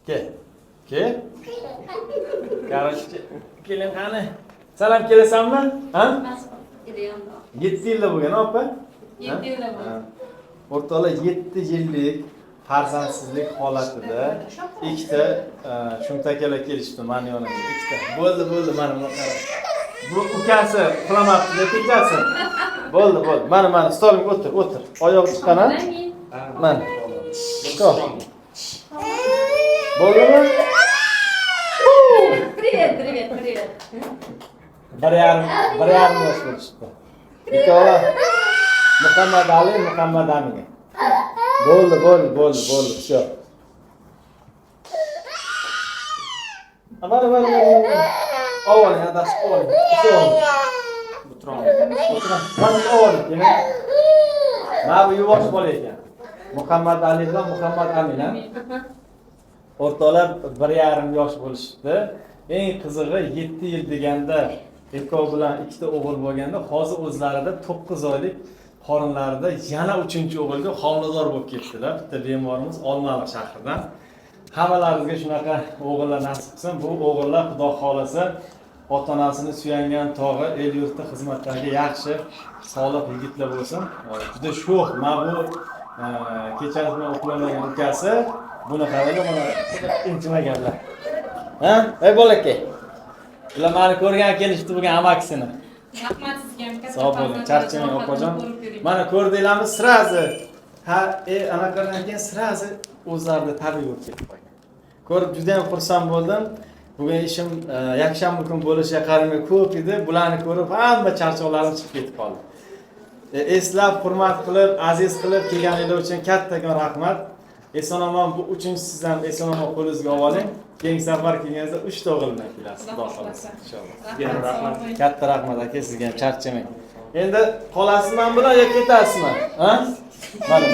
Kel. Kel. Qarashchi. Keling qani. Salom kelasanmi? Ha? 7 yilda bo'lgan, opa? 7 yilda bo'lgan. O'rtoqlar 7 yillik farzandsizlik holatida ikkita shumtakalar kelishdi meni yonimga. Ikkita. Bo'ldi, mana buni qara. Bu ukasi qilamabdi, kechasi. Bo'ldi. Mana stolimga o'tir. Oyoq chiqqan ha? Mana. Ko'p. Bo'ldimi? Привет. Bir yarim yosh bo'lishdi. Ikkovi Muhammad Ali, Muhammad Amin. Bo'ldi. Всё. Mana. Ovoling, adasi ovoling. O'tiring. Mana ovoling, yana. Mana bu yuvosh bola ekan. Muhammad Ali bilan Muhammad Amin. O'rtoqlar 1,5 yosh bo'lishdi. Eng qizig'i 7 yil deganda ikkovi bilan ikkita o'g'il bo'lganda, hozir o'zlarida 9 oylik qorinlarida yana 3-o'g'ilga homilador bo'lib ketdilar. Bitta bemorimiz Olmaliq shahridan. Hammalaringizga shunaqa o'g'illar nasib qilsin. Bu o'g'illar Xudo xolasa ota-onasini suyangan tog'i el yurtda xizmatlarga yaxshi, solih yigitlar bo'lsin. Juda sho'x, mana bu kechasi bilan uxlamagan ukasi buni qaraydi, mana intimaganlar. Ha? Ey bolakay. Bular meni ko'rgan kelishdi bo'lgan amakisini. Rahmat sizga ham katta. Sog' bo'ling, charchamang opajon. Mana ko'rdinglarmi, sirazi. Ha, anaqadan keyin sirazi o'zlarida tabiiy bo'lib ketdi. Ko'rib juda ham xursand bo'ldim. Bugun ishim yakshanba kun bo'lishiga qaramay ko'p edi. Bularni ko'rib hamma charchoqlarim chiqib ketib qoldi. Eslab, hurmat qilib, aziz qilib kelganingiz uchun kattakon rahmat. Eson-omon bu uchinchisiz ham eson-omon qo'lingizga oling. Keyingi safar kelganingizda 3 ta o'g'il bilan kelasiz, xudo xolasa inshaalloh. Sizga rahmat. Katta rahmat aka, sizga ham charchamang. Endi qolasizmi bilan yo ketasizmi? Ha? Mana.